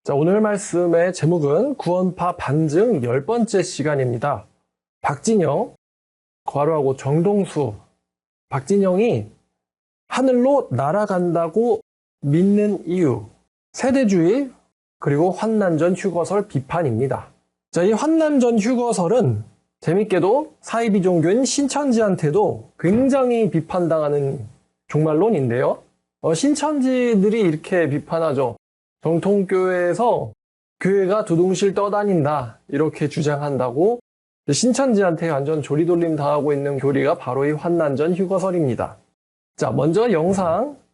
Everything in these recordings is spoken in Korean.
자, 오늘 말씀의 제목은 구원파 반증 10번째 시간입니다. 박진영, 괄호하고 정동수, 박진영이 하늘로 날아간다고 믿는 이유, 세대주의, 그리고 환난전 휴거설 비판입니다. 자, 이 환난전 휴거설은 재밌게도 사이비종교인 신천지한테도 굉장히 비판당하는 종말론인데요. 신천지들이 이렇게 비판하죠. 정통교회에서 교회가 두둥실 떠다닌다 이렇게 주장한다고 신천지한테 완전 조리돌림 당하고 있는 교리가 바로 이 환난전 휴거설입니다. 자, 먼저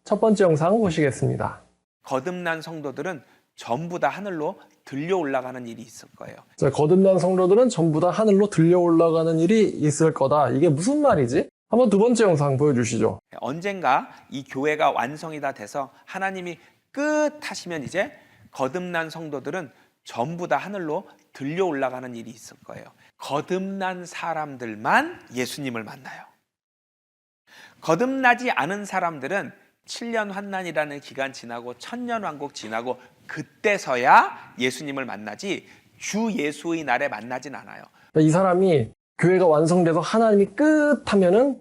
첫 번째 영상 보시겠습니다. 거듭난 성도들은 전부 다 하늘로 들려 올라가는 일이 있을 거예요. 자, 거듭난 성도들은 전부 다 하늘로 들려 올라가는 일이 있을 거다. 이게 무슨 말이지? 한번 두 번째 영상 보여주시죠. 언젠가 이 교회가 완성이 다 돼서 하나님이 끝 하시면 이제 거듭난 성도들은 전부 다 하늘로 들려 올라가는 일이 있을 거예요. 거듭난 사람들만 예수님을 만나요. 거듭나지 않은 사람들은 7년 환난이라는 기간 지나고 천년왕국 지나고 그때서야 예수님을 만나지 주 예수의 날에 만나진 않아요. 이 사람이 교회가 완성돼서 하나님이 끝 하면은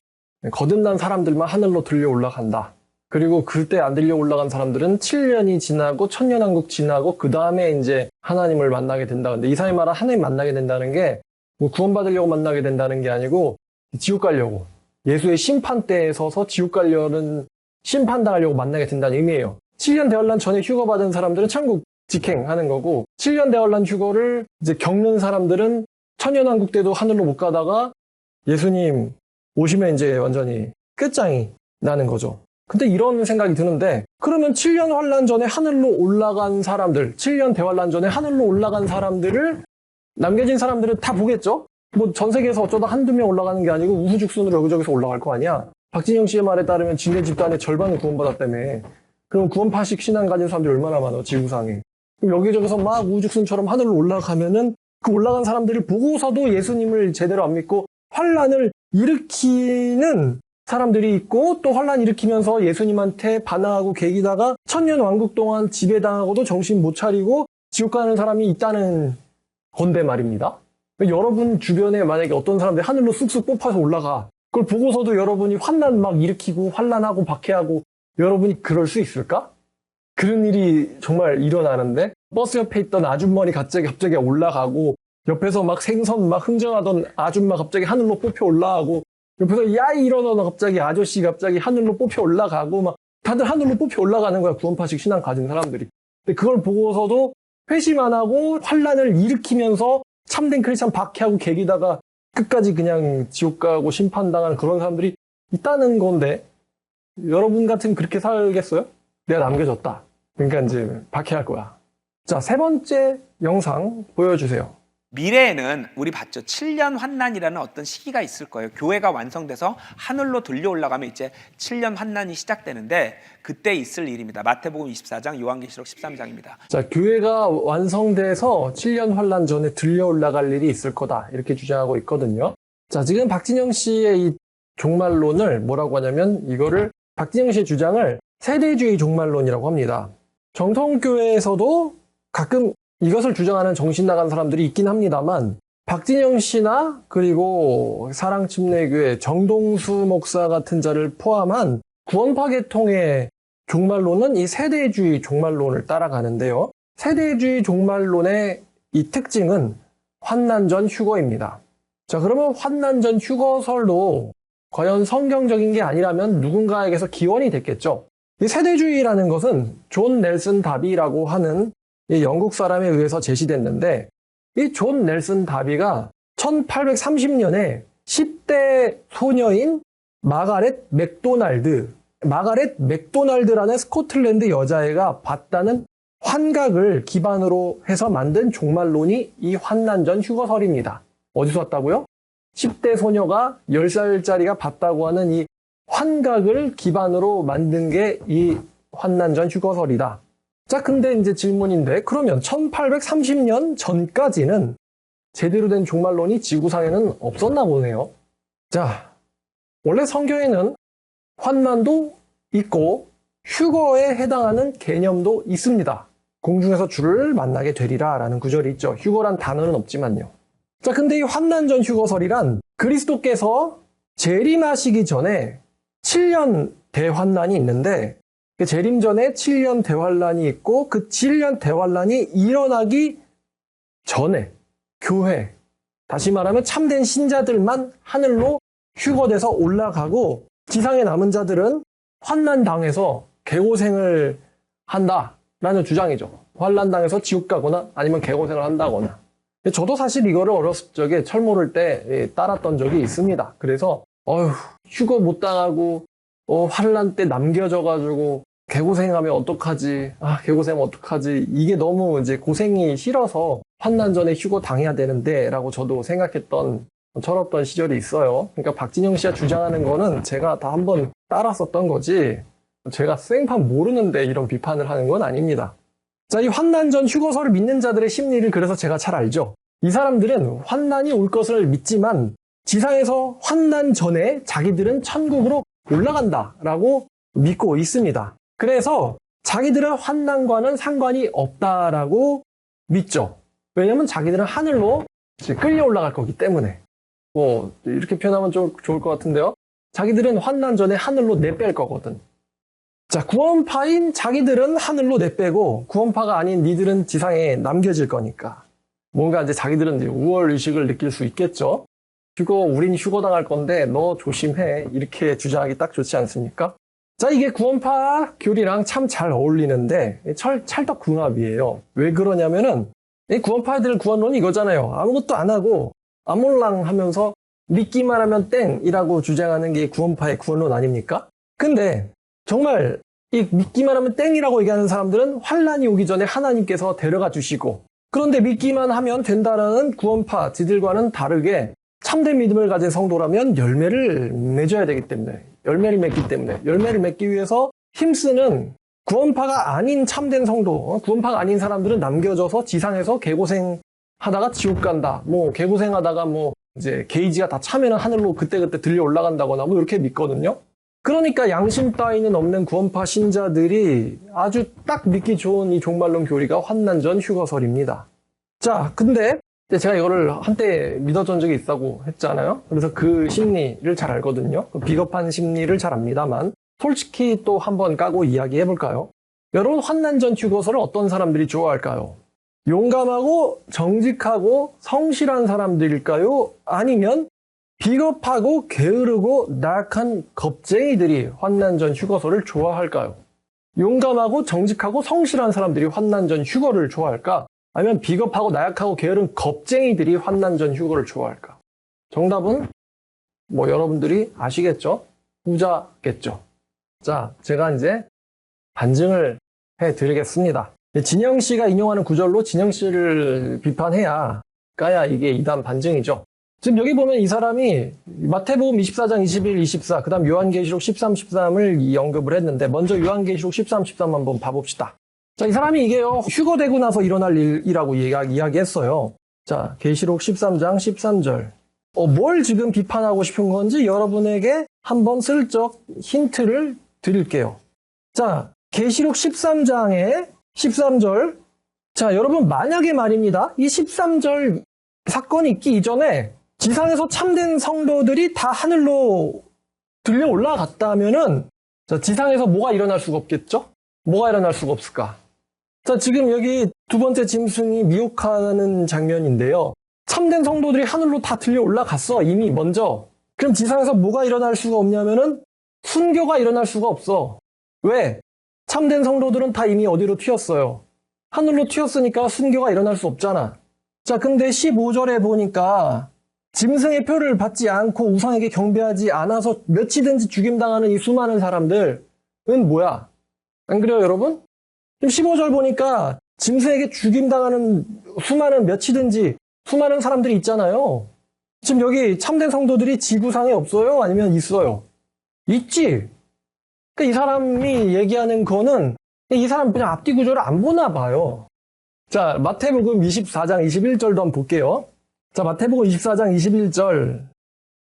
거듭난 사람들만 하늘로 들려 올라간다. 그리고 그때 안 들려 올라간 사람들은 7년이 지나고 천년왕국 지나고 그 다음에 이제 하나님을 만나게 된다. 근데 이 사람이 말한 하나님 만나게 된다는 게 뭐 구원받으려고 만나게 된다는 게 아니고 지옥 가려고, 예수의 심판대에 서서 지옥 가려는 심판당하려고 만나게 된다는 의미예요. 7년 대환란 전에 휴거받은 사람들은 천국 직행하는 거고, 7년 대환란 휴거를 이제 겪는 사람들은 천년왕국 때도 하늘로 못 가다가 예수님 오시면 이제 완전히 끝장이 나는 거죠. 근데 이런 생각이 드는데, 그러면 7년 환란 전에 하늘로 올라간 사람들, 7년 대환란 전에 하늘로 올라간 사람들을 남겨진 사람들은 다 보겠죠? 뭐 전 세계에서 어쩌다 한두 명 올라가는 게 아니고 우후죽순으로 여기저기서 올라갈 거 아니야? 박진영 씨의 말에 따르면 지네 집단의 절반은 구원받았다며. 그럼 구원파식 신앙 가진 사람들이 얼마나 많아, 지구상에. 그럼 여기저기서 막 우후죽순처럼 하늘로 올라가면은 그 올라간 사람들을 보고서도 예수님을 제대로 안 믿고 환란을 일으키는 사람들이 있고, 또 환란 일으키면서 예수님한테 반항하고 개기다가 천년 왕국 동안 지배당하고도 정신 못 차리고 지옥 가는 사람이 있다는 건데 말입니다. 여러분 주변에 만약에 어떤 사람들이 하늘로 쑥쑥 뽑혀서 올라가, 그걸 보고서도 여러분이 환난 막 일으키고 환난하고 박해하고, 여러분이 그럴 수 있을까? 그런 일이 정말 일어나는데, 버스 옆에 있던 아줌마니 갑자기 올라가고, 옆에서 막 생선 막 흥정하던 아줌마 갑자기 하늘로 뽑혀 올라가고, 옆에서 야이 이러던 아저씨 갑자기 하늘로 뽑혀 올라가고, 막 다들 하늘로 뽑혀 올라가는 거야, 구원파식 신앙 가진 사람들이. 근데 그걸 보고서도 회심 안 하고 환란을 일으키면서 참된 크리스찬 박해하고 개기다가 끝까지 그냥 지옥 가고 심판당하는 그런 사람들이 있다는 건데, 여러분 같으면 그렇게 살겠어요? 내가 남겨졌다. 그러니까 이제 박해할 거야. 자, 세 번째 영상 보여주세요. 미래에는 우리 봤죠. 7년 환난이라는 어떤 시기가 있을 거예요. 교회가 완성돼서 하늘로 들려 올라가면 이제 7년 환난이 시작되는데 그때 있을 일입니다. 마태복음 24장, 요한계시록 13장입니다. 자, 교회가 완성돼서 7년 환난 전에 들려 올라갈 일이 있을 거다. 이렇게 주장하고 있거든요. 자, 지금 박진영 씨의 이 종말론을 뭐라고 하냐면, 이거를 박진영 씨의 주장을 세대주의 종말론이라고 합니다. 정통교회에서도 가끔 이것을 주장하는 정신 나간 사람들이 있긴 합니다만, 박진영 씨나 그리고 사랑침례교회 정동수 목사 같은 자를 포함한 구원파 계통의 종말론은 이 세대주의 종말론을 따라가는데요. 세대주의 종말론의 이 특징은 환난전 휴거입니다. 자, 그러면 환난전 휴거설도 과연 성경적인 게 아니라면 누군가에게서 기원이 됐겠죠. 이 세대주의라는 것은 존 넬슨 다비라고 하는 이 영국 사람에 의해서 제시됐는데, 이 존 넬슨 다비가 1830년에 10대 소녀인 마가렛 맥도날드라는 스코틀랜드 여자애가 봤다는 환각을 기반으로 해서 만든 종말론이 이 환난전 휴거설입니다. 어디서 왔다고요? 10대 소녀가 10살짜리가 봤다고 하는 이 환각을 기반으로 만든 게 이 환난전 휴거설이다. 자, 근데 이제 질문인데, 그러면 1830년 전까지는 제대로 된 종말론이 지구상에는 없었나 보네요. 자, 원래 성경에는 환난도 있고 휴거에 해당하는 개념도 있습니다. 공중에서 주를 만나게 되리라 라는 구절이 있죠. 휴거란 단어는 없지만요. 자, 근데 이 환난 전 휴거설이란 그리스도께서 재림하시기 전에 7년 대환난이 있는데 그 재림 전에 7년 대환난이 있고 그 7년 대환난이 일어나기 전에 교회, 다시 말하면 참된 신자들만 하늘로 휴거돼서 올라가고 지상에 남은 자들은 환난 당해서 개고생을 한다라는 주장이죠. 환난 당해서 지옥 가거나 아니면 개고생을 한다거나. 저도 사실 이거를 어렸을 적에 철모를 때 따랐던 적이 있습니다. 그래서 휴거 못 당하고 환난 때 남겨져가지고 개고생하면 어떡하지? 개고생하면 어떡하지? 이게 너무 이제 고생이 싫어서 환난 전에 휴거 당해야 되는데 라고 저도 생각했던 철없던 시절이 있어요. 그러니까 박진영 씨가 주장하는 거는 제가 다 한번 따랐었던 거지 제가 생판 모르는데 이런 비판을 하는 건 아닙니다. 자, 이 환난 전 휴거설을 믿는 자들의 심리를 그래서 제가 잘 알죠. 이 사람들은 환난이 올 것을 믿지만 지상에서 환난 전에 자기들은 천국으로 올라간다라고 믿고 있습니다. 그래서 자기들은 환난과는 상관이 없다라고 믿죠. 왜냐면 자기들은 하늘로 끌려 올라갈 거기 때문에. 이렇게 표현하면 좀 좋을 것 같은데요. 자기들은 환난 전에 하늘로 내뺄 거거든. 자, 구원파인 자기들은 하늘로 내빼고 구원파가 아닌 니들은 지상에 남겨질 거니까. 뭔가 이제 자기들은 이제 우월 의식을 느낄 수 있겠죠. 우린 휴거 당할 건데 너 조심해. 이렇게 주장하기 딱 좋지 않습니까? 자, 이게 구원파 교리랑 참 잘 어울리는데 찰떡궁합이에요. 왜 그러냐면은 이 구원파들 구원론이 이거잖아요. 아무것도 안 하고 아몰랑 하면서 믿기만 하면 땡이라고 주장하는 게 구원파의 구원론 아닙니까? 근데 정말 이 믿기만 하면 땡이라고 얘기하는 사람들은 환난이 오기 전에 하나님께서 데려가 주시고 그런데 믿기만 하면 된다라는 구원파 지들과는 다르게 참된 믿음을 가진 성도라면 열매를 맺어야 되기 때문에 열매를 맺기 위해서 힘쓰는 구원파가 아닌 참된 성도, 구원파가 아닌 사람들은 남겨져서 지상에서 개고생 하다가 지옥 간다. 개고생 하다가 이제 게이지가 다 차면은 하늘로 그때그때 들려 올라간다거나 이렇게 믿거든요. 그러니까 양심 따위는 없는 구원파 신자들이 아주 딱 믿기 좋은 이 종말론 교리가 환난 전 휴거설입니다. 자, 근데 제가 이거를 한때 믿었던 적이 있다고 했잖아요. 그래서 그 심리를 잘 알거든요. 그 비겁한 심리를 잘 압니다만 솔직히 또 한번 까고 이야기해볼까요? 여러분, 환난 전 휴거설을 어떤 사람들이 좋아할까요? 용감하고 정직하고 성실한 사람들일까요? 아니면 비겁하고 게으르고 나약한 겁쟁이들이 환난 전 휴거설을 좋아할까요? 용감하고 정직하고 성실한 사람들이 환난 전 휴거를 좋아할까? 아니면 비겁하고 나약하고 게으른 겁쟁이들이 환난 전 휴거를 좋아할까? 정답은 여러분들이 아시겠죠? 후자겠죠. 자, 제가 이제 반증을 해드리겠습니다. 진영 씨가 인용하는 구절로 진영 씨를 비판해야 까야 이게 이단 반증이죠. 지금 여기 보면 이 사람이 마태복음 24장 21, 24, 그 다음 요한계시록 13, 13을 언급을 했는데 먼저 요한계시록 13, 13 한번 봐봅시다. 자, 이 사람이 이게요, 휴거되고 나서 일어날 일이라고 이야기했어요. 자, 계시록 13장 13절. 뭘 지금 비판하고 싶은 건지 여러분에게 한번 슬쩍 힌트를 드릴게요. 자, 계시록 13장에 13절. 자, 여러분, 만약에 말입니다. 이 13절 사건이 있기 이전에 지상에서 참된 성도들이 다 하늘로 들려 올라갔다면은, 자, 지상에서 뭐가 일어날 수가 없겠죠? 뭐가 일어날 수가 없을까? 자, 지금 여기 두 번째 짐승이 미혹하는 장면인데요. 참된 성도들이 하늘로 다 들려 올라갔어, 이미 먼저. 그럼 지상에서 뭐가 일어날 수가 없냐면은 순교가 일어날 수가 없어. 왜? 참된 성도들은 다 이미 어디로 튀었어요? 하늘로 튀었으니까 순교가 일어날 수 없잖아. 자, 근데 15절에 보니까 짐승의 표를 받지 않고 우상에게 경배하지 않아서 몇이든지 죽임당하는 이 수많은 사람들은 뭐야? 안 그래요, 여러분? 지금 15절 보니까 짐승에게 죽임당하는 수많은 몇이든지 수많은 사람들이 있잖아요. 지금 여기 참된 성도들이 지구상에 없어요? 아니면 있어요? 있지. 그러니까 이 사람이 얘기하는 거는 이 사람 그냥 앞뒤 구조를 안 보나 봐요. 자, 마태복음 24장 21절도 한번 볼게요. 자, 마태복음 24장 21절.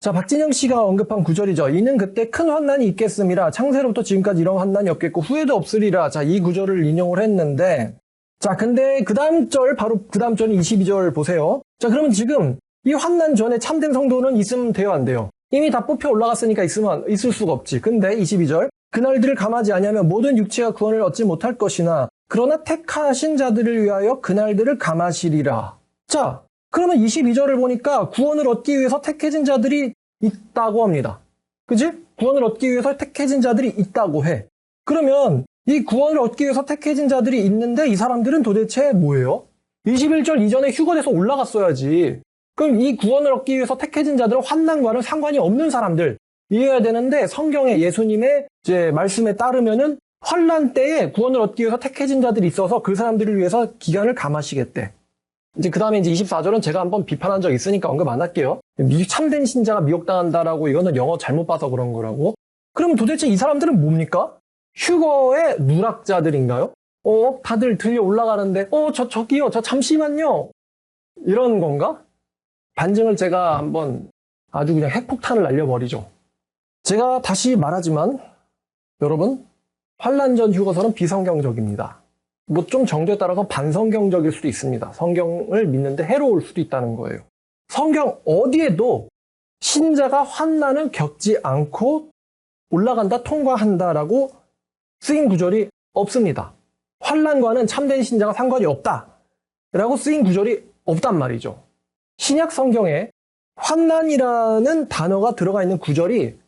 자, 박진영 씨가 언급한 구절이죠. 이는 그때 큰 환난이 있겠음이라 창세로부터 지금까지 이런 환난이 없겠고 후회도 없으리라. 자, 이 구절을 인용을 했는데 자, 근데 그 다음 절, 바로 그 다음 절인 22절 보세요. 자, 그러면 지금 이 환난 전에 참된 성도는 있으면 돼요, 안 돼요? 이미 다 뽑혀 올라갔으니까 있을 수가 없지. 근데 22절, 그날들을 감하지 아니하면 모든 육체가 구원을 얻지 못할 것이나 그러나 택하신 자들을 위하여 그날들을 감하시리라. 자, 그러면 22절을 보니까 구원을 얻기 위해서 택해진 자들이 있다고 합니다. 그지? 구원을 얻기 위해서 택해진 자들이 있다고 해. 그러면 이 구원을 얻기 위해서 택해진 자들이 있는데 이 사람들은 도대체 뭐예요? 21절 이전에 휴거돼서 올라갔어야지. 그럼 이 구원을 얻기 위해서 택해진 자들은 환난과는 상관이 없는 사람들 이해해야 되는데, 성경의 예수님의 이제 말씀에 따르면은 환난 때에 구원을 얻기 위해서 택해진 자들이 있어서 그 사람들을 위해서 기간을 감하시겠대. 이제 그 다음에 이제 24절은 제가 한번 비판한 적 있으니까 언급 안 할게요. 참된 신자가 미혹당한다라고, 이거는 영어 잘못 봐서 그런 거라고. 그럼 도대체 이 사람들은 뭡니까? 휴거의 누락자들인가요? 다들 들려 올라가는데, 저기요, 저 잠시만요. 이런 건가? 반증을 제가 한번 아주 그냥 핵폭탄을 날려버리죠. 제가 다시 말하지만, 여러분, 환난 전 휴거설은 비성경적입니다. 뭐 좀 정도에 따라서 반성경적일 수도 있습니다. 성경을 믿는데 해로울 수도 있다는 거예요. 성경 어디에도 신자가 환난을 겪지 않고 올라간다, 통과한다라고 쓰인 구절이 없습니다. 환난과는 참된 신자가 상관이 없다라고 쓰인 구절이 없단 말이죠. 신약 성경에 환난이라는 단어가 들어가 있는 구절이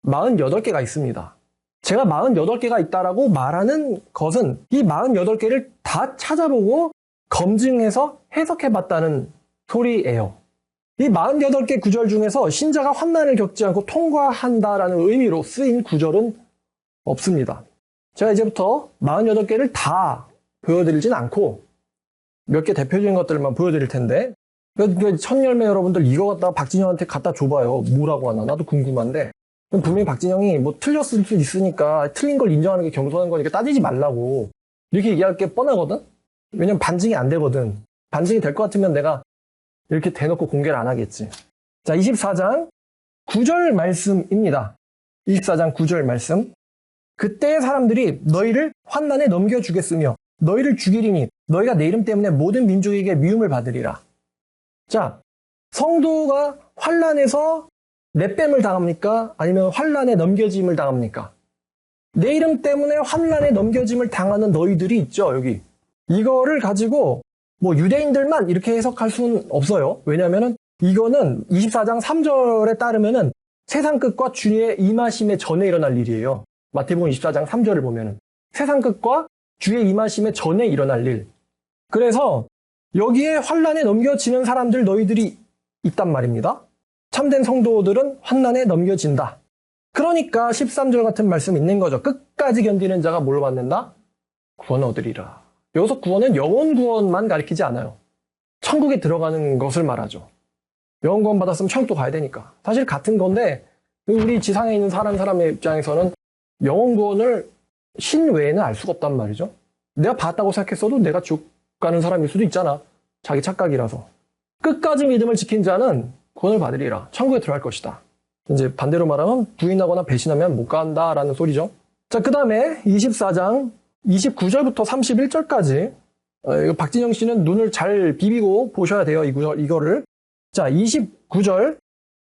48개가 있습니다. 제가 48개가 있다라고 말하는 것은 이 48개를 다 찾아보고 검증해서 해석해봤다는 소리예요. 이 48개 구절 중에서 신자가 환난을 겪지 않고 통과한다라는 의미로 쓰인 구절은 없습니다. 제가 이제부터 48개를 다 보여드리진 않고 몇 개 대표적인 것들만 보여드릴 텐데, 천열매 여러분들 이거 갖다가 박진영한테 갖다 줘봐요. 뭐라고 하나? 나도 궁금한데. 분명히 박진영이 뭐 틀렸을 수 있으니까 틀린 걸 인정하는 게 겸손한 거니까 따지지 말라고 이렇게 얘기할 게 뻔하거든? 왜냐면 반증이 안 되거든. 반증이 될 것 같으면 내가 이렇게 대놓고 공개를 안 하겠지. 자, 24장 9절 말씀입니다. 24장 9절 말씀. 그때 사람들이 너희를 환난에 넘겨주겠으며 너희를 죽이리니 너희가 내 이름 때문에 모든 민족에게 미움을 받으리라. 자, 성도가 환난에서 내뺨을 당합니까? 아니면 환난에 넘겨짐을 당합니까? 내 이름 때문에 환난에 넘겨짐을 당하는 너희들이 있죠, 여기. 이거를 가지고 뭐 유대인들만 이렇게 해석할 수는 없어요. 왜냐면은 이거는 24장 3절에 따르면은 세상 끝과 주의 임하심의 전에 일어날 일이에요. 마태복음 24장 3절을 보면은 세상 끝과 주의 임하심의 전에 일어날 일. 그래서 여기에 환난에 넘겨지는 사람들 너희들이 있단 말입니다. 참된 성도들은 환난에 넘겨진다. 그러니까 13절 같은 말씀이 있는 거죠. 끝까지 견디는 자가 뭘 받는다? 구원 얻으리라. 여기서 구원은 영혼 구원만 가리키지 않아요. 천국에 들어가는 것을 말하죠. 영혼 구원 받았으면 천국도 가야 되니까. 사실 같은 건데 우리 지상에 있는 사람의 입장에서는 영혼 구원을 신 외에는 알 수가 없단 말이죠. 내가 받았다고 생각했어도 내가 쭉 가는 사람일 수도 있잖아. 자기 착각이라서. 끝까지 믿음을 지킨 자는 구원을 받으리라. 천국에 들어갈 것이다. 이제 반대로 말하면 부인하거나 배신하면 못 간다라는 소리죠. 자, 그 다음에 24장 29절부터 31절까지 박진영 씨는 눈을 잘 비비고 보셔야 돼요. 이거를. 자, 29절.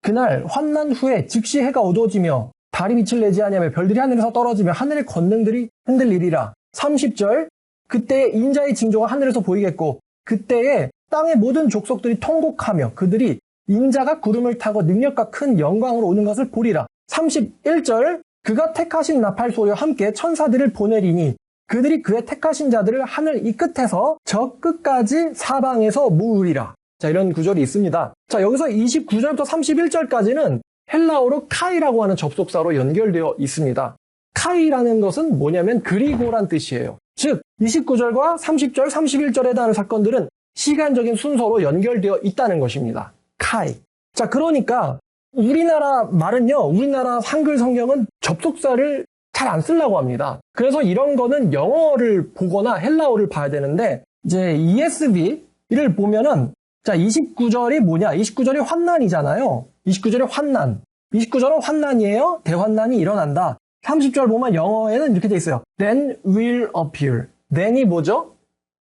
그날 환난 후에 즉시 해가 어두워지며 달이 빛을 내지 아니하며 별들이 하늘에서 떨어지며 하늘의 권능들이 흔들리리라. 30절. 그때에 인자의 징조가 하늘에서 보이겠고 그때에 땅의 모든 족속들이 통곡하며 그들이 인자가 구름을 타고 능력과 큰 영광으로 오는 것을 보리라. 31절. 그가 택하신 나팔 소리와 함께 천사들을 보내리니 그들이 그의 택하신 자들을 하늘 이 끝에서 저 끝까지 사방에서 모으리라. 자, 이런 구절이 있습니다. 자, 여기서 29절부터 31절까지는 헬라어로 카이라고 하는 접속사로 연결되어 있습니다. 카이라는 것은 뭐냐면 그리고란 뜻이에요. 즉 29절과 30절, 31절에 대한 사건들은 시간적인 순서로 연결되어 있다는 것입니다. 카이. 자, 그러니까 우리나라 말은요, 우리나라 한글 성경은 접속사를 잘 안 쓰려고 합니다. 그래서 이런 거는 영어를 보거나 헬라어를 봐야 되는데, 이제 ESV를 보면은, 자, 29절이 뭐냐? 29절이 환난이잖아요. 29절이 환난. 29절은 환난이에요. 대환난이 일어난다. 30절 보면 영어에는 이렇게 돼 있어요. Then will appear. then이 뭐죠?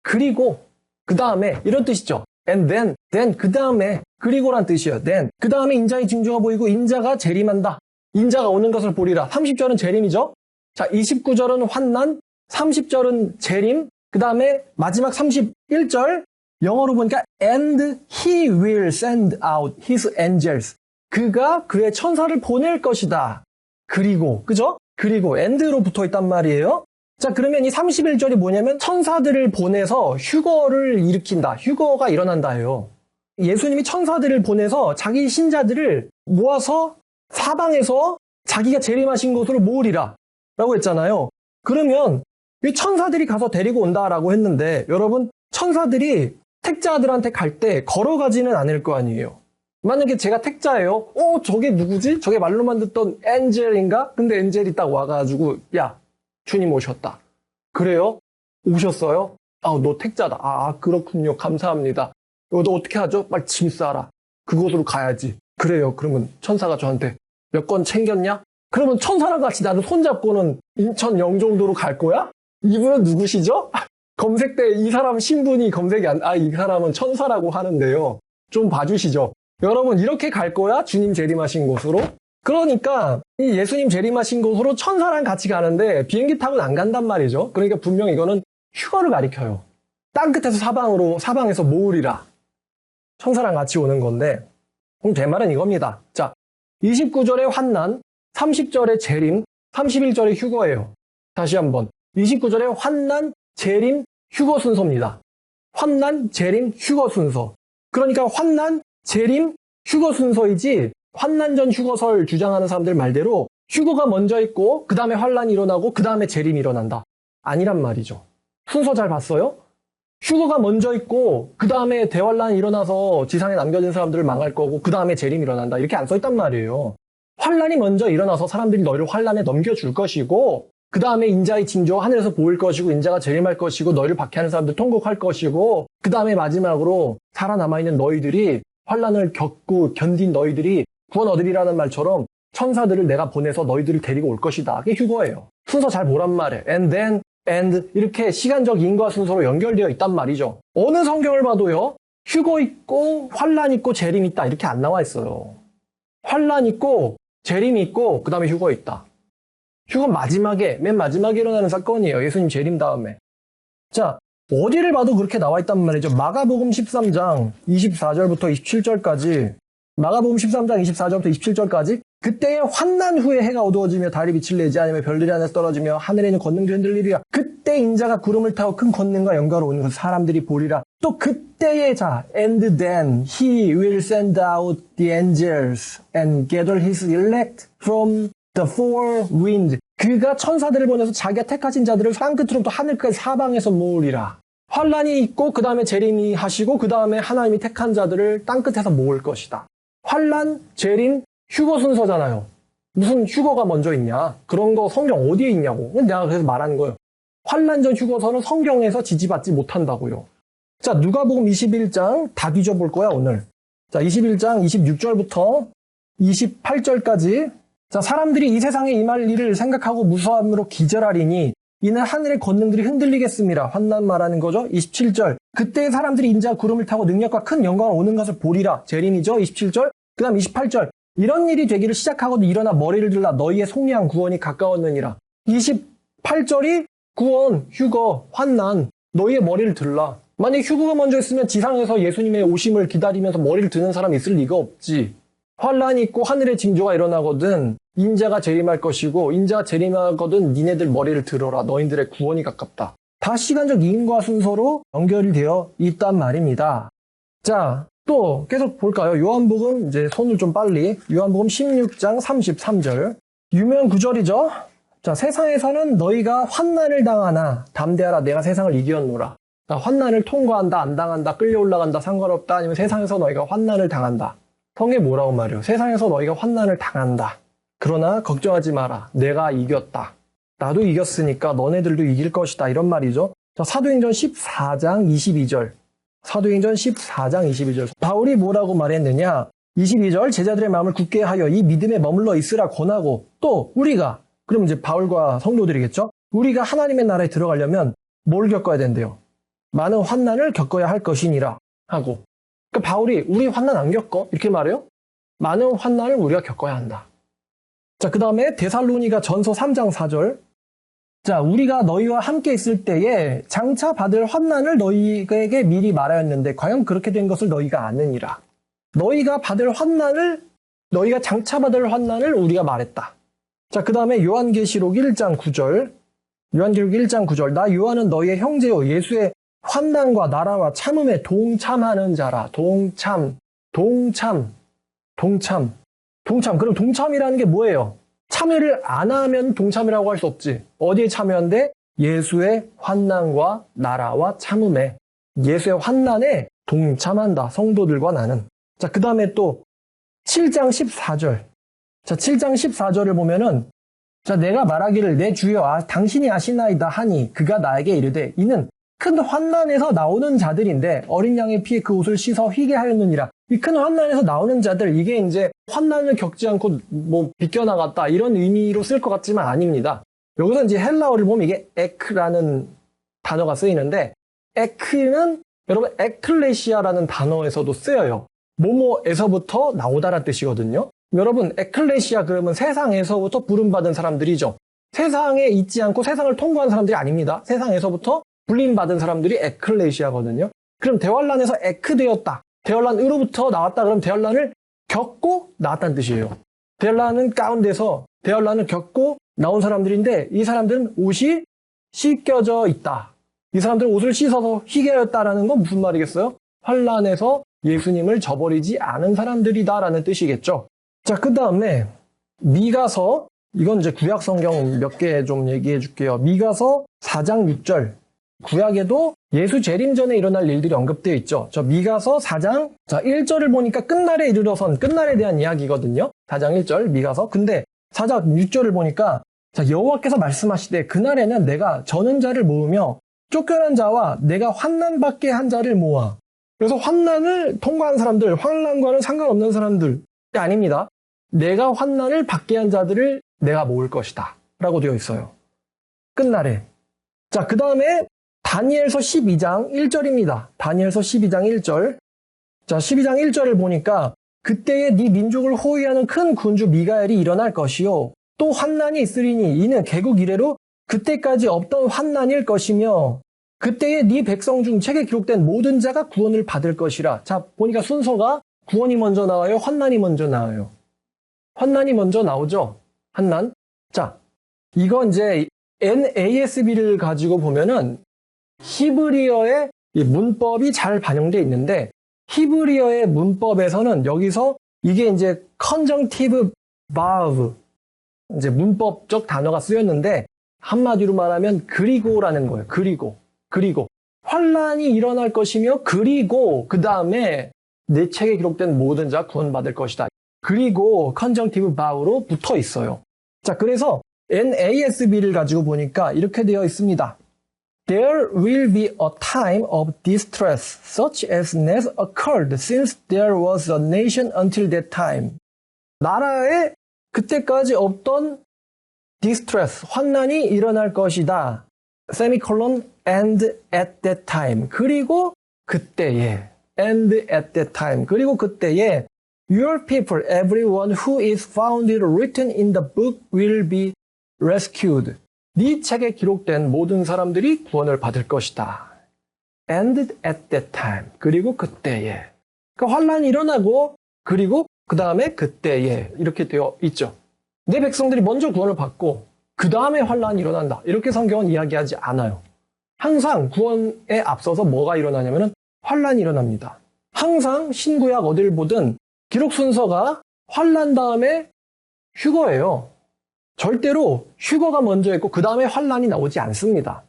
그리고 그 다음에 이런 뜻이죠. and then 그 다음에 그리고란 뜻이에요. then 그 다음에 인자의 징조가 보이고 인자가 재림한다. 인자가 오는 것을 보리라. 30절은 재림이죠. 자, 29절은 환난, 30절은 재림, 그 다음에 마지막 31절 영어로 보니까 and he will send out his angels. 그가 그의 천사를 보낼 것이다. 그리고, 그죠? 그리고 and로 붙어 있단 말이에요. 자, 그러면 이 31절이 뭐냐면 천사들을 보내서 휴거를 일으킨다. 휴거가 일어난다예요. 예수님이 천사들을 보내서 자기 신자들을 모아서 사방에서 자기가 재림하신 곳으로 모으리라 라고 했잖아요. 그러면 이 천사들이 가서 데리고 온다라고 했는데 여러분 천사들이 택자들한테 갈 때 걸어가지는 않을 거 아니에요. 만약에 제가 택자예요. 저게 누구지? 저게 말로만 듣던 엔젤인가? 근데 엔젤이 딱 와가지고 야 주님 오셨다. 그래요? 오셨어요? 너 택자다. 그렇군요. 감사합니다. 너 어떻게 하죠? 빨리 짐 싸라. 그곳으로 가야지. 그래요. 그러면 천사가 저한테 여권 챙겼냐? 그러면 천사랑 같이 나도 손잡고는 인천 영종도로 갈 거야? 이분은 누구시죠? 검색 때 이 사람 신분이 검색이 이 사람은 천사라고 하는데요. 좀 봐주시죠. 여러분 이렇게 갈 거야? 주님 재림하신 곳으로? 그러니까 이 예수님 재림하신 곳으로 천사랑 같이 가는데 비행기 타고는 안 간단 말이죠. 그러니까 분명 이거는 휴거를 가리켜요. 땅끝에서 사방에서 모으리라. 천사랑 같이 오는 건데 그럼 제 말은 이겁니다. 자, 29절에 환난, 30절에 재림, 31절에 휴거예요. 다시 한번 29절에 환난, 재림, 휴거 순서입니다. 환난, 재림, 휴거 순서. 그러니까 환난, 재림, 휴거 순서이지 환난 전 휴거설 주장하는 사람들 말대로 휴거가 먼저 있고 그 다음에 환난이 일어나고 그 다음에 재림이 일어난다. 아니란 말이죠. 순서 잘 봤어요? 휴거가 먼저 있고 그 다음에 대환란이 일어나서 지상에 남겨진 사람들을 망할 거고 그 다음에 재림이 일어난다. 이렇게 안 써있단 말이에요. 환란이 먼저 일어나서 사람들이 너희를 환란에 넘겨줄 것이고 그 다음에 인자의 징조 하늘에서 보일 것이고 인자가 재림할 것이고 너희를 박해하는 사람들 통곡할 것이고 그 다음에 마지막으로 살아남아있는 너희들이 환란을 겪고 견딘 너희들이 구원 얻으리라는 말처럼 천사들을 내가 보내서 너희들을 데리고 올 것이다. 그게 휴거예요. 순서 잘 보란 말이에요. and then, and 이렇게 시간적 인과 순서로 연결되어 있단 말이죠. 어느 성경을 봐도요. 휴거 있고 환란 있고 재림 있다 이렇게 안 나와 있어요. 환란 있고 재림이 있고 그 다음에 휴거 있다. 휴거 맨 마지막에 일어나는 사건이에요. 예수님 재림 다음에. 자, 어디를 봐도 그렇게 나와 있단 말이죠. 마가복음 13장 24절부터 27절까지 마가복음 13장 24절부터 27절까지 그때의 환난 후에 해가 어두워지며 달이 빛을 내지 않으며 별들이 하늘에서 떨어지며 하늘에 있는 권능도 흔들리리라. 그때 인자가 구름을 타고 큰 권능과 영광으로 오는 것을 사람들이 보리라. 또 그때의 and then he will send out the angels and gather his elect from the four wind. 그가 천사들을 보내서 자기가 택하신 자들을 땅끝으로부터 하늘까지 사방에서 모으리라. 환란이 있고 그 다음에 재림이 하시고 그 다음에 하나님이 택한 자들을 땅끝에서 모을 것이다. 환란, 재림, 휴거 순서잖아요. 무슨 휴거가 먼저 있냐? 그런 거 성경 어디에 있냐고. 내가 그래서 말하는 거예요. 환란 전 휴거서는 성경에서 지지받지 못한다고요. 자, 누가복음 21장 다 뒤져볼 거야 오늘. 자, 21장 26절부터 28절까지 자, 사람들이 이 세상에 임할 일을 생각하고 무서함으로 기절하리니 이는 하늘의 권능들이 흔들리겠습니다. 환난 말하는 거죠. 27절. 그때 사람들이 인자 구름을 타고 능력과 큰 영광을 오는 것을 보리라. 재림이죠. 27절. 그 다음 28절. 이런 일이 되기를 시작하고도 일어나 머리를 들라 너희의 속량한 구원이 가까웠느니라. 28절이 구원, 휴거, 환난, 너희의 머리를 들라. 만약 휴거가 먼저 있으면 지상에서 예수님의 오심을 기다리면서 머리를 드는 사람이 있을 리가 없지. 환란이 있고 하늘의 징조가 일어나거든 인자가 재림할 것이고 인자가 재림하거든 니네들 머리를 들어라. 너희들의 구원이 가깝다. 다 시간적 인과 순서로 연결이 되어 있단 말입니다. 자, 또 계속 볼까요? 요한복음 이제 손을 좀 빨리 요한복음 16장 33절 유명한 구절이죠. 자, 세상에서는 너희가 환난을 당하나 담대하라 내가 세상을 이겼노라. 자, 환난을 통과한다 안 당한다 끌려 올라간다 상관없다 아니면 세상에서 너희가 환난을 당한다. 성경에 뭐라고 말해요? 세상에서 너희가 환난을 당한다. 그러나 걱정하지 마라. 내가 이겼다. 나도 이겼으니까 너네들도 이길 것이다. 이런 말이죠. 자, 사도행전 14장 22절. 사도행전 14장 22절. 바울이 뭐라고 말했느냐? 22절 제자들의 마음을 굳게 하여 이 믿음에 머물러 있으라 권하고 또 우리가 그럼 이제 바울과 성도들이겠죠? 우리가 하나님의 나라에 들어가려면 뭘 겪어야 된대요? 많은 환난을 겪어야 할 것이니라 하고. 그러니까 바울이 우리 환난 안 겪어? 이렇게 말해요. 많은 환난을 우리가 겪어야 한다. 자, 그 다음에 데살로니가 전서 3장 4절. 자, 우리가 너희와 함께 있을 때에 장차 받을 환난을 너희에게 미리 말하였는데 과연 그렇게 된 것을 너희가 아느니라. 너희가 장차 받을 환난을 우리가 말했다. 자, 그 다음에 요한계시록 1장 9절. 요한계시록 1장 9절. 나 요한은 너희의 형제요 예수의 환난과 나라와 참음에 동참하는 자라. 동참. 그럼 동참이라는 게 뭐예요? 참여를 안 하면 동참이라고 할 수 없지. 어디에 참여한대? 예수의 환난과 나라와 참음에. 예수의 환난에 동참한다. 성도들과 나는. 자, 그 다음에 또 7장 14절. 자, 7장 14절을 보면은 자, 내가 말하기를 내 주여 당신이 아시나이다 하니 그가 나에게 이르되 이는 큰 환난에서 나오는 자들인데 어린 양의 피에 그 옷을 씻어 휘게 하였느니라. 이 큰 환난에서 나오는 자들, 이게 이제 환난을 겪지 않고 뭐 비껴나갔다 이런 의미로 쓸 것 같지만 아닙니다. 여기서 이제 헬라어를 보면 이게 에크라는 단어가 쓰이는데 에크는 여러분 에클레시아라는 단어에서도 쓰여요. 뭐뭐에서부터 나오다라는 뜻이거든요. 여러분 에클레시아 그러면 세상에서부터 부름받은 사람들이죠. 세상에 있지 않고 세상을 통과한 사람들이 아닙니다. 세상에서부터 불림받은 사람들이 에클레시아거든요. 그럼 대환란에서 에크되었다. 대환란으로부터 나왔다. 그럼 대환란을 겪고 나왔다는 뜻이에요. 대환란은 가운데서 대환란을 겪고 나온 사람들인데 이 사람들은 옷이 씻겨져 있다. 이 사람들은 옷을 씻어서 희게 하였다라는 건 무슨 말이겠어요? 환란에서 예수님을 저버리지 않은 사람들이다라는 뜻이겠죠. 자, 그 다음에 미가서, 이건 이제 구약 성경 몇 개 좀 얘기해 줄게요. 미가서 4장 6절. 구약에도 예수 재림 전에 일어날 일들이 언급되어 있죠. 저 미가서 4장, 자, 1절을 보니까 끝날에 이르러선 끝날에 대한 이야기거든요. 4장 1절 미가서. 근데 4장 6절을 보니까 자, 여호와께서 말씀하시되 그날에는 내가 저는 자를 모으며 쫓겨난 자와 내가 환난받게 한 자를 모아. 그래서 환난을 통과한 사람들, 환난과는 상관없는 사람들이 아닙니다. 내가 환난을 받게 한 자들을 내가 모을 것이다 라고 되어 있어요. 끝날에. 자, 그 다음에 다니엘서 12장 1절입니다. 다니엘서 12장 1절. 자, 12장 1절을 보니까 그때에 네 민족을 호위하는 큰 군주 미가엘이 일어날 것이요. 또 환난이 있으리니 이는 개국 이래로 그때까지 없던 환난일 것이며 그때에 네 백성 중 책에 기록된 모든 자가 구원을 받을 것이라. 자, 보니까 순서가 구원이 먼저 나와요? 환난이 먼저 나와요? 환난이 먼저 나오죠? 환난. 자, 이건 이제 NASB를 가지고 보면은 히브리어의 문법이 잘 반영되어 있는데 히브리어의 문법에서는 여기서 이게 이제 conjunctive verb, 이제 문법적 단어가 쓰였는데 한마디로 말하면 그리고라는 거예요. 그리고 환난이 일어날 것이며 그리고 그 다음에 내 책에 기록된 모든 자 구원받을 것이다. 그리고 conjunctive verb로 붙어 있어요. 자, 그래서 NASB를 가지고 보니까 이렇게 되어 있습니다. There will be a time of distress such as never occurred since there was a nation until that time. 나라에 그때까지 없던 distress, 환난이 일어날 것이다. semicolon and at that time. 그리고 그때에 and at that time. 그리고 그때에 your people, everyone who is found written in the book will be rescued. 네 책에 기록된 모든 사람들이 구원을 받을 것이다. And at that time. 그리고 그때에. 그러니까 환란이 일어나고 그리고 그 다음에 그때에 이렇게 되어 있죠. 내 백성들이 먼저 구원을 받고 그 다음에 환란이 일어난다. 이렇게 성경은 이야기하지 않아요. 항상 구원에 앞서서 뭐가 일어나냐면은 환란이 일어납니다. 항상 신구약 어딜 보든 기록 순서가 환란 다음에 휴거예요. 절대로 휴거가 먼저 있고 그 다음에 환란이 나오지 않습니다.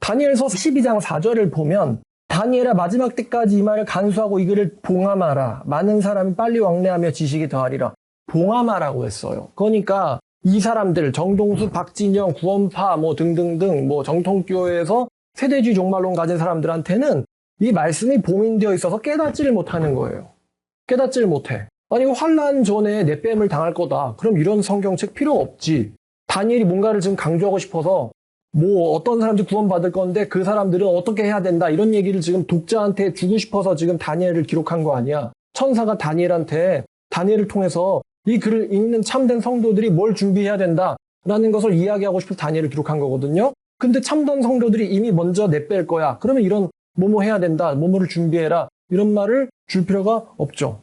다니엘서 12장 4절을 보면 다니엘아 마지막 때까지 이 말을 간수하고 이 글을 봉함하라. 많은 사람이 빨리 왕래하며 지식이 더하리라. 봉함하라고 했어요. 그러니까 이 사람들 정동수, 박진영, 구원파 뭐 등등등 뭐 정통교회에서 세대주의 종말론 가진 사람들한테는 이 말씀이 봉인되어 있어서 깨닫지를 못하는 거예요. 깨닫지를 못해. 아니 환란 전에 내 뺨을 당할 거다. 그럼 이런 성경책 필요 없지. 다니엘이 뭔가를 지금 강조하고 싶어서 뭐 어떤 사람들이 구원받을 건데 그 사람들은 어떻게 해야 된다 이런 얘기를 지금 독자한테 주고 싶어서 지금 다니엘을 기록한 거 아니야. 천사가 다니엘한테 다니엘을 통해서 이 글을 읽는 참된 성도들이 뭘 준비해야 된다라는 것을 이야기하고 싶어서 다니엘을 기록한 거거든요. 근데 참된 성도들이 이미 먼저 내뺄 거야. 그러면 이런 뭐뭐 해야 된다, 뭐뭐를 준비해라 이런 말을 줄 필요가 없죠.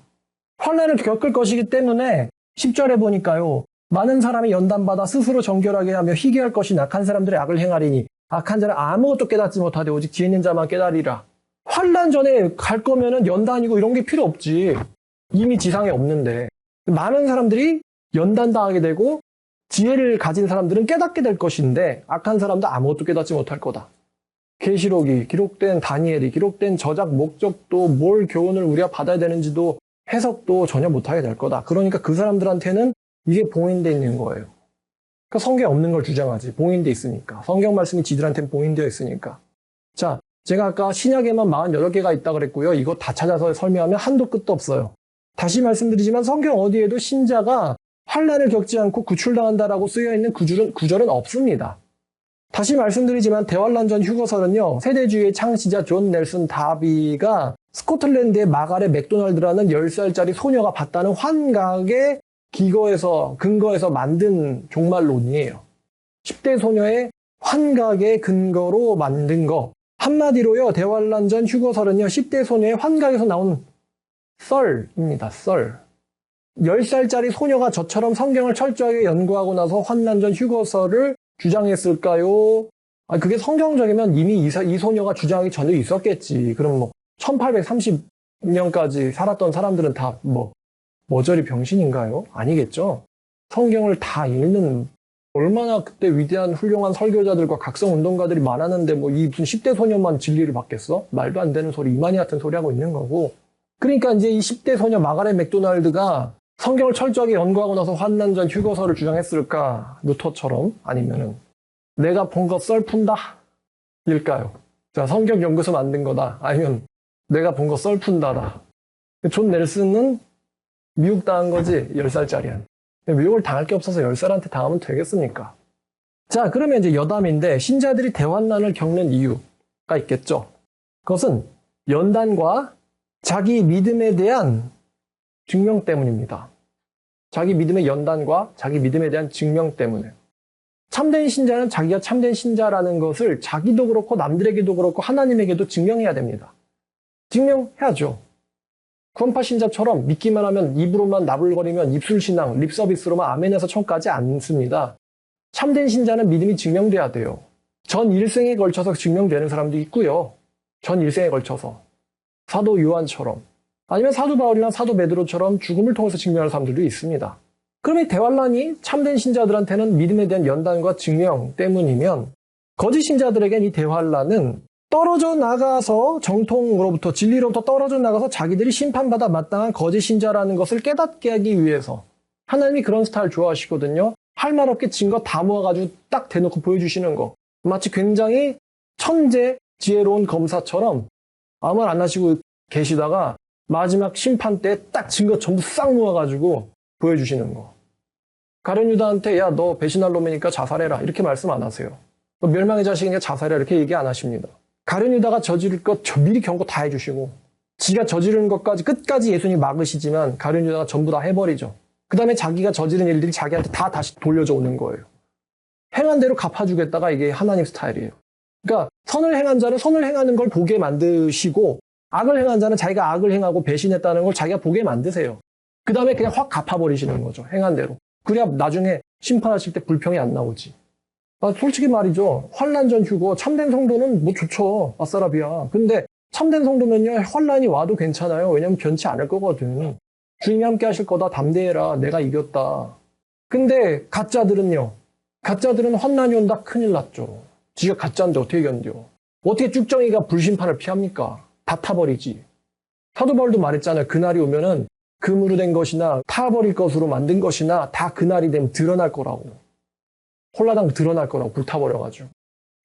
환난을 겪을 것이기 때문에 10절에 보니까요. 많은 사람이 연단받아 스스로 정결하게 하며 희귀할 것이 악한 사람들의 악을 행하리니 악한 자는 아무것도 깨닫지 못하되 오직 지혜 있는 자만 깨달으리라. 환난 전에 갈 거면은 연단이고 이런 게 필요 없지. 이미 지상에 없는데. 많은 사람들이 연단당하게 되고 지혜를 가진 사람들은 깨닫게 될 것인데 악한 사람도 아무것도 깨닫지 못할 거다. 계시록이 기록된 다니엘이 기록된 저작 목적도 뭘 교훈을 우리가 받아야 되는지도 해석도 전혀 못하게 될 거다. 그러니까 그 사람들한테는 이게 봉인되어 있는 거예요. 그러니까 성경에 없는 걸 주장하지. 봉인되어 있으니까. 성경 말씀이 지들한테는 봉인되어 있으니까. 자, 제가 아까 신약에만 48개가 있다고 그랬고요. 이거 다 찾아서 설명하면 한도 끝도 없어요. 다시 말씀드리지만 성경 어디에도 신자가 환난을 겪지 않고 구출당한다라고 쓰여있는 구절은 없습니다. 다시 말씀드리지만 대환란전 휴거설은요. 세대주의의 창시자 존 넬슨 다비가 스코틀랜드의 마가렛 맥도날드라는 10살짜리 소녀가 봤다는 환각의 근거에서 만든 종말론이에요. 10대 소녀의 환각의 근거로 만든 거. 한마디로요. 대환란전 휴거설은요. 10대 소녀의 환각에서 나온 썰입니다. 썰. 10살짜리 소녀가 저처럼 성경을 철저하게 연구하고 나서 환난전 휴거설을 주장했을까요? 그게 성경적이면 이미 이 소녀가 주장하기 전에 있었겠지. 그럼 뭐 1830년까지 살았던 사람들은 다 머저리 병신인가요? 아니겠죠. 성경을 다 읽는 얼마나 그때 위대한 훌륭한 설교자들과 각성운동가들이 많았는데 이 무슨 10대 소녀만 진리를 받겠어? 말도 안 되는 소리, 이만희 같은 소리 하고 있는 거고. 그러니까 이제 이 10대 소녀 마가렛 맥도날드가 성경을 철저하게 연구하고 나서 환난전 휴거설을 주장했을까? 루터처럼? 아니면은 내가 본 거 썰 푼다? 일까요? 자, 성경 연구소 만든 거다. 아니면 내가 본 거 썰 푼다다. 존 넬슨은 미혹당한 거지, 10살짜리한. 미혹을 당할 게 없어서 10살한테 당하면 되겠습니까? 자, 그러면 이제 여담인데 신자들이 대환난을 겪는 이유가 있겠죠. 그것은 연단과 자기 믿음에 대한 증명 때문입니다. 자기 믿음의 연단과 자기 믿음에 대한 증명 때문에. 참된 신자는 자기가 참된 신자라는 것을 자기도 그렇고 남들에게도 그렇고 하나님에게도 증명해야 됩니다. 증명해야죠. 구원파 신자처럼 믿기만 하면 입으로만 나불거리면 입술신앙, 립서비스로만 아멘해서 천까지 않습니다. 참된 신자는 믿음이 증명돼야 돼요. 전 일생에 걸쳐서 증명되는 사람도 있고요. 전 일생에 걸쳐서. 사도 요한처럼 아니면 사도 바울이나 사도 베드로처럼 죽음을 통해서 증명하는 사람들도 있습니다. 그럼 이 대환란이 참된 신자들한테는 믿음에 대한 연단과 증명 때문이면 거짓 신자들에겐 이 대환란은 떨어져 나가서 정통으로부터 진리로부터 떨어져 나가서 자기들이 심판받아 마땅한 거짓 신자라는 것을 깨닫게 하기 위해서 하나님이 그런 스타일 좋아하시거든요. 할 말 없게 증거 다 모아가지고 딱 대놓고 보여주시는 거. 마치 굉장히 천재 지혜로운 검사처럼 아무 말 안 하시고 계시다가 마지막 심판 때 딱 증거 전부 싹 모아가지고 보여주시는 거. 가룟 유다한테 야 너 배신할 놈이니까 자살해라 이렇게 말씀 안 하세요. 너 멸망의 자식이니까 자살해라 이렇게 얘기 안 하십니다. 가룟 유다가 저지를 것 미리 경고 다 해주시고 지가 저지르는 것까지 끝까지 예수님이 막으시지만 가룟 유다가 전부 다 해버리죠. 그 다음에 자기가 저지른 일들이 자기한테 다 다시 돌려져 오는 거예요. 행한 대로 갚아주겠다가 이게 하나님 스타일이에요. 그러니까 선을 행한 자는 선을 행하는 걸 보게 만드시고 악을 행한 자는 자기가 악을 행하고 배신했다는 걸 자기가 보게 만드세요. 그 다음에 그냥 확 갚아버리시는 거죠. 행한 대로. 그래야 나중에 심판하실 때 불평이 안 나오지. 솔직히 말이죠. 환난전 휴거 참된 성도는 좋죠. 아싸라비아. 근데 참된 성도면요. 환난이 와도 괜찮아요. 왜냐면 변치 않을 거거든. 주님이 함께 하실 거다. 담대해라. 내가 이겼다. 근데 가짜들은요. 가짜들은 환난이 온다. 큰일 났죠. 지가 가짜인데 어떻게 견뎌. 어떻게 쭉정이가 불심판을 피합니까? 다 타버리지. 사도 바울도 말했잖아요. 그날이 오면은 금으로 된 것이나 타버릴 것으로 만든 것이나 다 그날이 되면 드러날 거라고. 홀라당 드러날 거라고 불타버려가지고.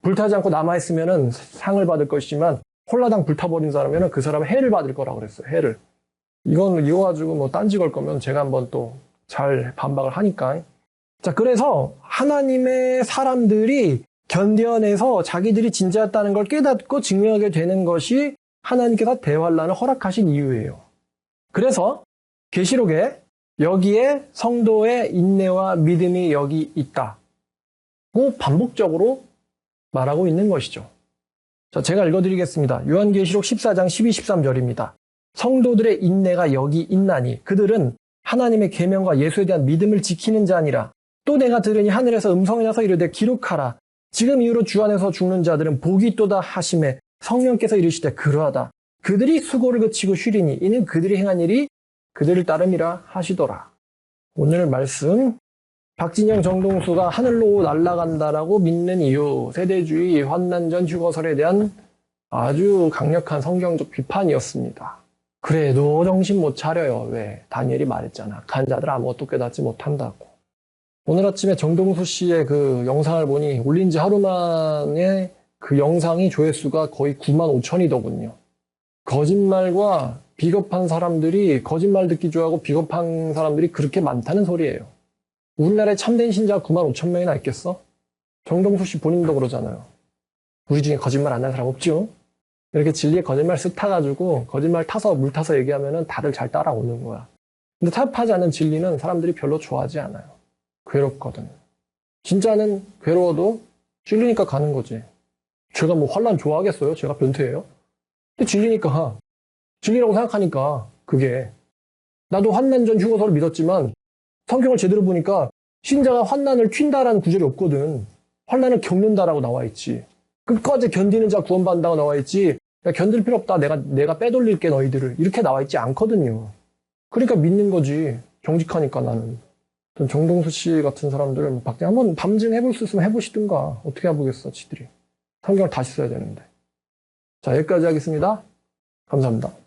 불타지 않고 남아있으면은 상을 받을 것이지만 홀라당 불타버린 사람이면 그 사람은 해를 받을 거라고 그랬어요. 해를. 이거 가지고 딴지 걸 거면 제가 한번 또 잘 반박을 하니까. 자, 그래서 하나님의 사람들이 견뎌내서 자기들이 진짜였다는 걸 깨닫고 증명하게 되는 것이 하나님께서 대환란을 허락하신 이유예요. 그래서 계시록에 여기에 성도의 인내와 믿음이 여기 있다고 반복적으로 말하고 있는 것이죠. 자, 제가 읽어드리겠습니다. 요한계시록 14장 12, 13절입니다. 성도들의 인내가 여기 있나니 그들은 하나님의 계명과 예수에 대한 믿음을 지키는 자니라. 또 내가 들으니 하늘에서 음성이 나서 이르되 기록하라. 지금 이후로 주 안에서 죽는 자들은 복이 있도다 하심에 성령께서 이르시되 그러하다. 그들이 수고를 그치고 쉬리니 이는 그들이 행한 일이 그들을 따름이라 하시더라. 오늘 말씀 박진영 정동수가 하늘로 날아간다라고 믿는 이유, 세대주의 환난전 휴거설에 대한 아주 강력한 성경적 비판이었습니다. 그래도 정신 못 차려요. 왜? 다니엘이 말했잖아. 간 자들 아무것도 깨닫지 못한다고. 오늘 아침에 정동수 씨의 그 영상을 보니 올린 지 하루 만에 그 영상이 조회수가 거의 9만 5천이더군요. 거짓말과 비겁한 사람들이, 거짓말 듣기 좋아하고 비겁한 사람들이 그렇게 많다는 소리예요. 우리나라에 참된 신자가 9만 5천 명이나 있겠어? 정동수 씨 본인도 그러잖아요. 우리 중에 거짓말 안 하는 사람 없죠? 이렇게 진리에 거짓말 쓱 타가지고 거짓말 타서 물 타서 얘기하면 다들 잘 따라오는 거야. 근데 타협하지 않은 진리는 사람들이 별로 좋아하지 않아요. 괴롭거든. 진짜는 괴로워도 진리니까 가는 거지. 제가 뭐 환난 좋아하겠어요? 제가 변태예요? 근데 진리니까, 진리라고 생각하니까 그게. 나도 환난전 휴거서를 믿었지만 성경을 제대로 보니까 신자가 환난을 튄다라는 구절이 없거든. 환난을 겪는다라고 나와 있지. 끝까지 견디는 자 구원받는다고 나와 있지. 야, 견딜 필요 없다. 내가 빼돌릴게 너희들을. 이렇게 나와 있지 않거든요. 그러니까 믿는 거지. 정직하니까 나는. 정동수 씨 같은 사람들은 박대 한번 밤증해볼 수 있으면 해보시든가. 어떻게 해보겠어, 지들이. 성경을 다시 써야 되는데. 자, 여기까지 하겠습니다. 감사합니다.